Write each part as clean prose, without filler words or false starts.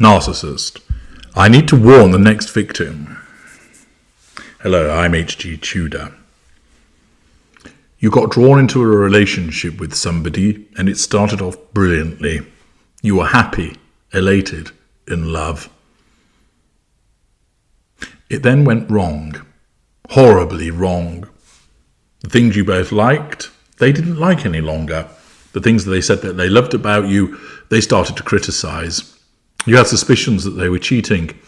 Narcissist. I need to warn the next victim. Hello, I'm H.G. Tudor. You got drawn into a relationship with somebody and it started off brilliantly. You were happy, elated, in love. It then went wrong, horribly wrong. The things you both liked, they didn't like any longer. The things that they said that they loved about you, they started to criticize. You had suspicions that they were cheating.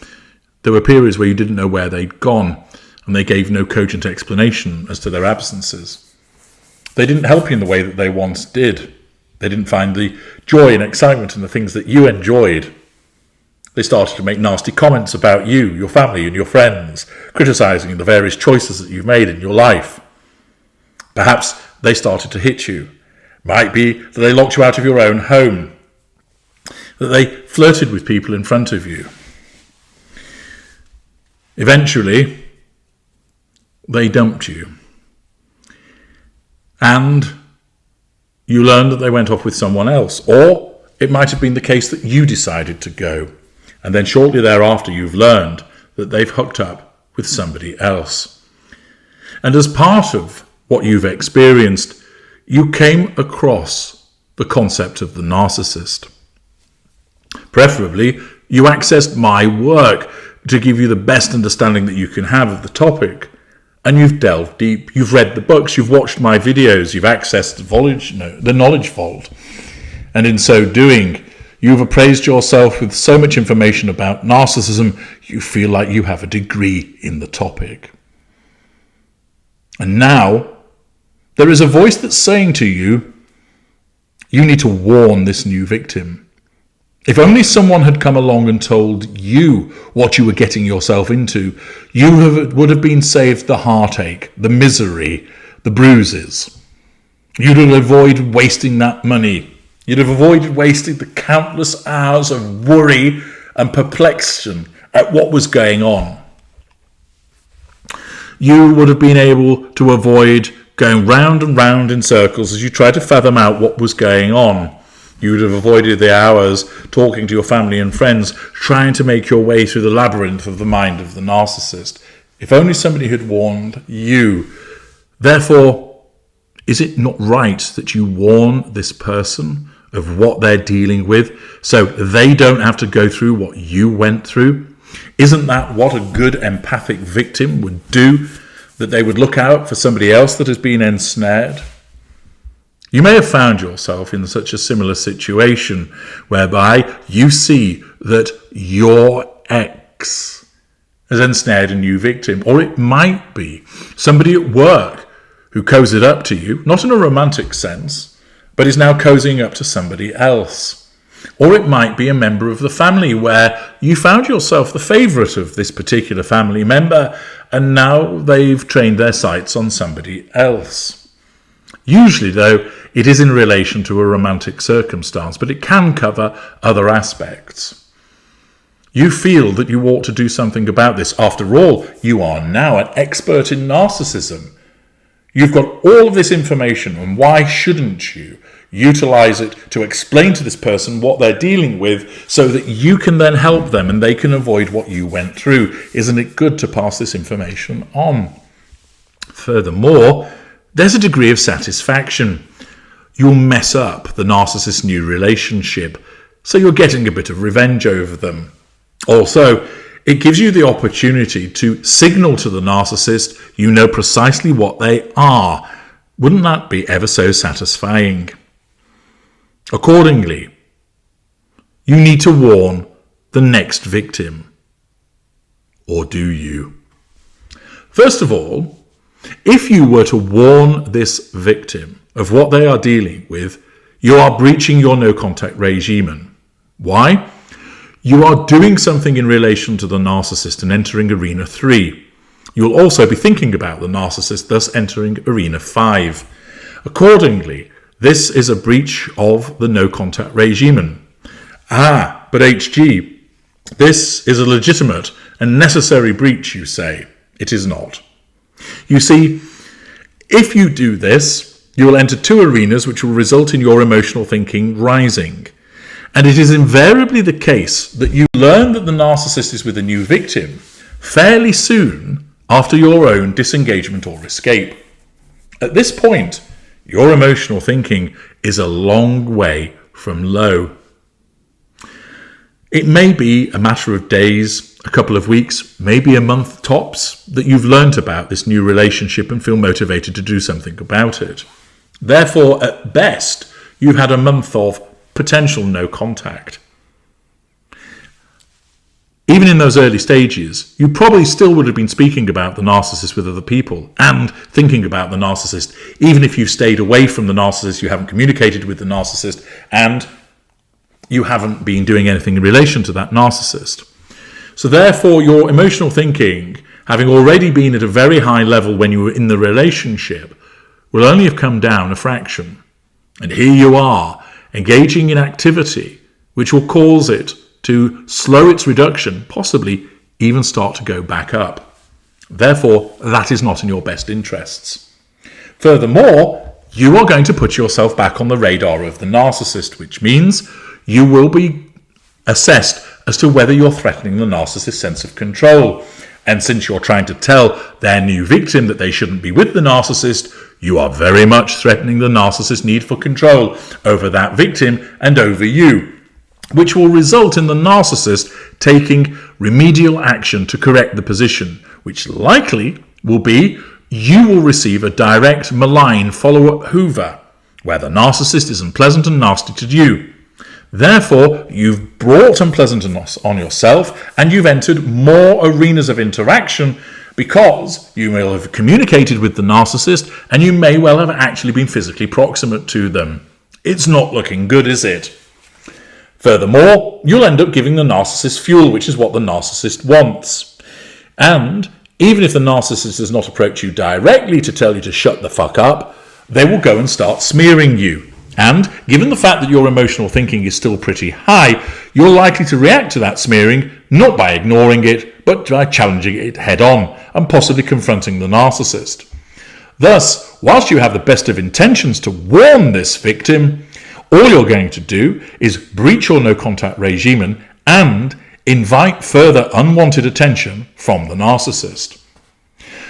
There were periods where you didn't know where they'd gone, and they gave no cogent explanation as to their absences. They didn't help you in the way that they once did. They didn't find the joy and excitement in the things that you enjoyed. They started to make nasty comments about you, your family and your friends, criticizing the various choices that you've made in your life. Perhaps they started to hit you. Might be that they locked you out of your own home, that they flirted with people in front of you. Eventually, they dumped you. And you learned that they went off with someone else. Or it might have been the case that you decided to go. And then shortly thereafter, you've learned that they've hooked up with somebody else. And as part of what you've experienced, you came across the concept of the narcissist. Preferably, you accessed my work to give you the best understanding that you can have of the topic. And you've delved deep. You've read the books. You've watched my videos. You've accessed the knowledge vault. And in so doing, you've appraised yourself with so much information about narcissism, you feel like you have a degree in the topic. And now, there is a voice that's saying to you, you need to warn this new victim. If only someone had come along and told you what you were getting yourself into, you would have been saved the heartache, the misery, the bruises. You'd have avoided wasting that money. You'd have avoided wasting the countless hours of worry and perplexion at what was going on. You would have been able to avoid going round and round in circles as you tried to fathom out what was going on. You would have avoided the hours talking to your family and friends, trying to make your way through the labyrinth of the mind of the narcissist. If only somebody had warned you. Therefore, is it not right that you warn this person of what they're dealing with so they don't have to go through what you went through? Isn't that what a good empathic victim would do? That they would look out for somebody else that has been ensnared? You may have found yourself in such a similar situation whereby you see that your ex has ensnared a new victim. Or it might be somebody at work who cozied up to you, not in a romantic sense, but is now cozying up to somebody else. Or it might be a member of the family where you found yourself the favourite of this particular family member and now they've trained their sights on somebody else. Usually, though, it is in relation to a romantic circumstance, but it can cover other aspects. You feel that you ought to do something about this. After all, you are now an expert in narcissism. You've got all of this information, and why shouldn't you utilize it to explain to this person what they're dealing with so that you can then help them and they can avoid what you went through? Isn't it good to pass this information on? Furthermore, there's a degree of satisfaction. You'll mess up the narcissist's new relationship, so you're getting a bit of revenge over them. Also, it gives you the opportunity to signal to the narcissist you know precisely what they are. Wouldn't that be ever so satisfying? Accordingly, you need to warn the next victim. Or do you? First of all, if you were to warn this victim of what they are dealing with, you are breaching your no-contact regime. Why? You are doing something in relation to the narcissist and entering Arena 3. You'll also be thinking about the narcissist, thus entering Arena 5. Accordingly, this is a breach of the no-contact regime. But HG, this is a legitimate and necessary breach, you say. It is not. You see, if you do this, you will enter two arenas which will result in your emotional thinking rising. And it is invariably the case that you learn that the narcissist is with a new victim fairly soon after your own disengagement or escape. At this point, your emotional thinking is a long way from low. It may be a matter of days, a couple of weeks, maybe a month tops, that you've learnt about this new relationship and feel motivated to do something about it. Therefore, at best, you've had a month of potential no contact. Even in those early stages, you probably still would have been speaking about the narcissist with other people and thinking about the narcissist, even if you've stayed away from the narcissist, you haven't communicated with the narcissist, and you haven't been doing anything in relation to that narcissist. So therefore, your emotional thinking, having already been at a very high level when you were in the relationship, will only have come down a fraction. And here you are, engaging in activity which will cause it to slow its reduction, possibly even start to go back up. Therefore, that is not in your best interests. Furthermore, you are going to put yourself back on the radar of the narcissist, which means you will be assessed as to whether you're threatening the narcissist's sense of control. And since you're trying to tell their new victim that they shouldn't be with the narcissist, you are very much threatening the narcissist's need for control over that victim and over you, which will result in the narcissist taking remedial action to correct the position, which likely will be you will receive a direct malign follow-up hoover, where the narcissist is unpleasant and nasty to you. Therefore, you've brought unpleasantness on yourself and you've entered more arenas of interaction because you may have communicated with the narcissist and you may well have actually been physically proximate to them. It's not looking good, is it? Furthermore, you'll end up giving the narcissist fuel, which is what the narcissist wants. And even if the narcissist does not approach you directly to tell you to shut the fuck up, they will go and start smearing you. And given the fact that your emotional thinking is still pretty high, you're likely to react to that smearing not by ignoring it, but by challenging it head on and possibly confronting the narcissist. Thus, whilst you have the best of intentions to warn this victim, all you're going to do is breach your no contact regime and invite further unwanted attention from the narcissist.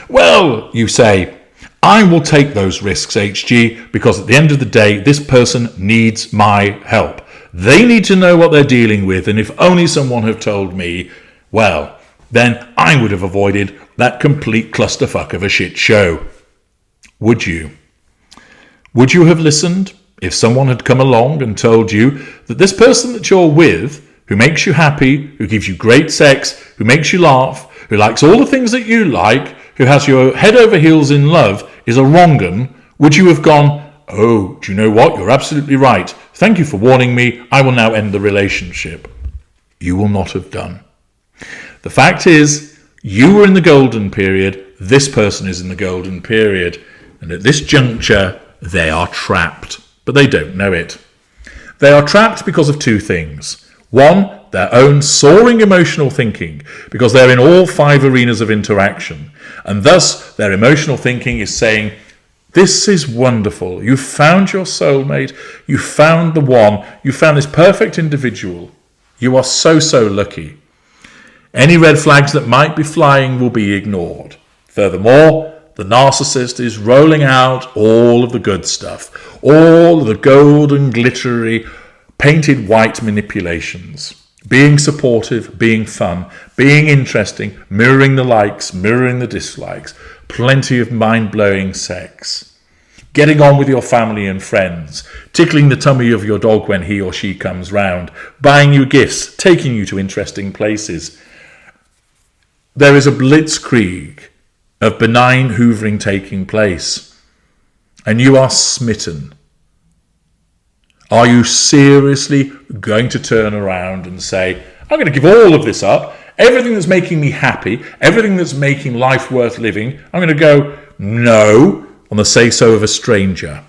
Well, you say, I will take those risks, HG, because at the end of the day, this person needs my help. They need to know what they're dealing with, and if only someone had told me, well, then I would have avoided that complete clusterfuck of a shit show. Would you? Would you have listened if someone had come along and told you that this person that you're with, who makes you happy, who gives you great sex, who makes you laugh, who likes all the things that you like, who has your head over heels in love, is a wrong 'un? Would you have gone, oh, do you know what? You're absolutely right. Thank you for warning me. I will now end the relationship. You will not have done. The fact is, you were in the golden period. This person is in the golden period. And at this juncture, they are trapped. But they don't know it. They are trapped because of two things. One, their own soaring emotional thinking, because they're in all 5 arenas of interaction. And thus, their emotional thinking is saying, this is wonderful. You found your soulmate. You found the one. You found this perfect individual. You are so, so lucky. Any red flags that might be flying will be ignored. Furthermore, the narcissist is rolling out all of the good stuff, all of the golden, glittery, painted white manipulations. Being supportive, being fun, being interesting, mirroring the likes, mirroring the dislikes, plenty of mind-blowing sex. Getting on with your family and friends, tickling the tummy of your dog when he or she comes round, buying you gifts, taking you to interesting places. There is a blitzkrieg of benign hoovering taking place, and you are smitten. Are you seriously going to turn around and say, I'm going to give all of this up, everything that's making me happy, everything that's making life worth living, I'm going to go, no, on the say-so of a stranger?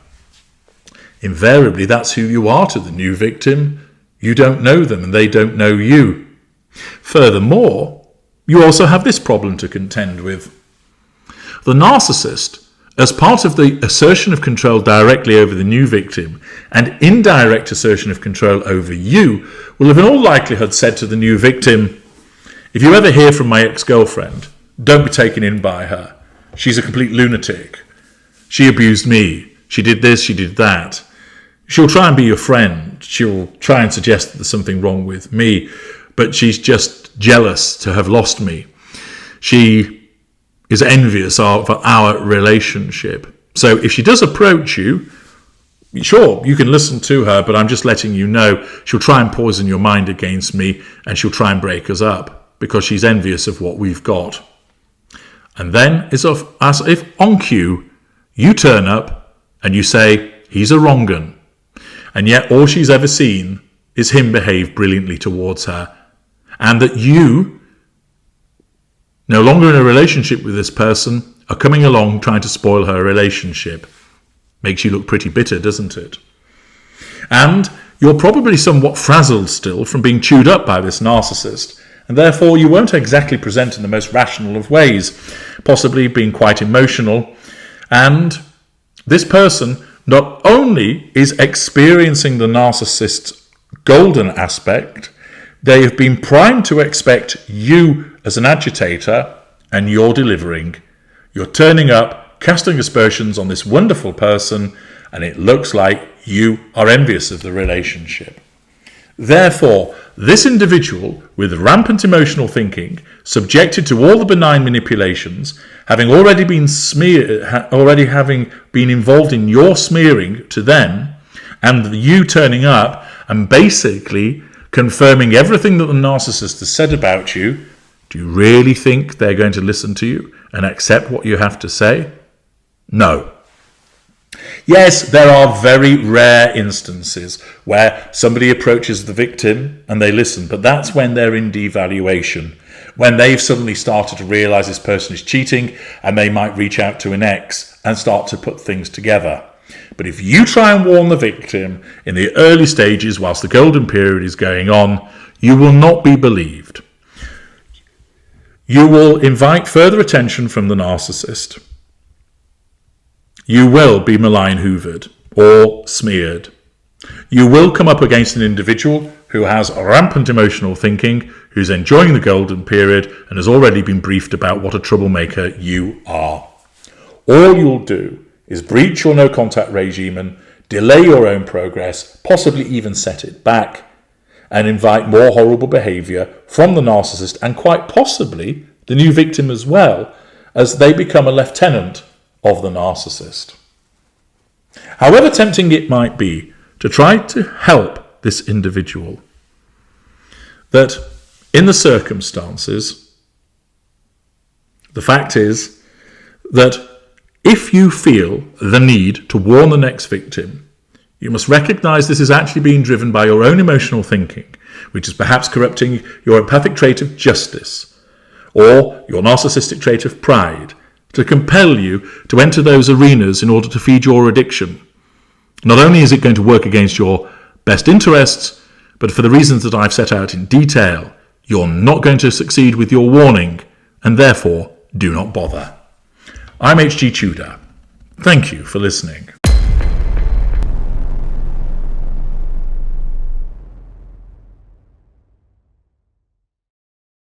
Invariably, that's who you are to the new victim. You don't know them and they don't know you. Furthermore, you also have this problem to contend with. The narcissist, as part of the assertion of control directly over the new victim, and indirect assertion of control over you will have in all likelihood said to the new victim, if you ever hear from my ex-girlfriend, don't be taken in by her. She's a complete lunatic. She abused me. She did this, she did that. She'll try and be your friend. She'll try and suggest that there's something wrong with me, but she's just jealous to have lost me. She is envious of our relationship. So if she does approach you, sure, you can listen to her, but I'm just letting you know she'll try and poison your mind against me, and she'll try and break us up because she's envious of what we've got. And then it's as if on cue, you turn up and you say, he's a wrong 'un. And yet all she's ever seen is him behave brilliantly towards her. And that you, no longer in a relationship with this person, are coming along trying to spoil her relationship. Makes you look pretty bitter, doesn't it? And you're probably somewhat frazzled still from being chewed up by this narcissist, and therefore you won't exactly present in the most rational of ways, possibly being quite emotional. And this person not only is experiencing the narcissist's golden aspect, they have been primed to expect you as an agitator, and you're delivering. You're turning up, casting aspersions on this wonderful person, and it looks like you are envious of the relationship. Therefore, this individual with rampant emotional thinking, subjected to all the benign manipulations, having already been involved in your smearing to them, and you turning up and basically confirming everything that the narcissist has said about you, do you really think they're going to listen to you and accept what you have to say? No. Yes, there are very rare instances where somebody approaches the victim and they listen, but that's when they're in devaluation, when they've suddenly started to realize this person is cheating, and they might reach out to an ex and start to put things together. But if you try and warn the victim in the early stages whilst the golden period is going on, you will not be believed. You will invite further attention from the narcissist. You will be malign hoovered or smeared. You will come up against an individual who has rampant emotional thinking, who's enjoying the golden period and has already been briefed about what a troublemaker you are. All you'll do is breach your no contact regime and delay your own progress, possibly even set it back, and invite more horrible behaviour from the narcissist and quite possibly the new victim as well, as they become a lieutenant of the narcissist. However tempting it might be to try to help this individual, that in the circumstances, the fact is that if you feel the need to warn the next victim, you must recognise this is actually being driven by your own emotional thinking, which is perhaps corrupting your empathic trait of justice or your narcissistic trait of pride, to compel you to enter those arenas in order to feed your addiction. Not only is it going to work against your best interests, but for the reasons that I've set out in detail, you're not going to succeed with your warning, and therefore do not bother. I'm H.G. Tudor. Thank you for listening.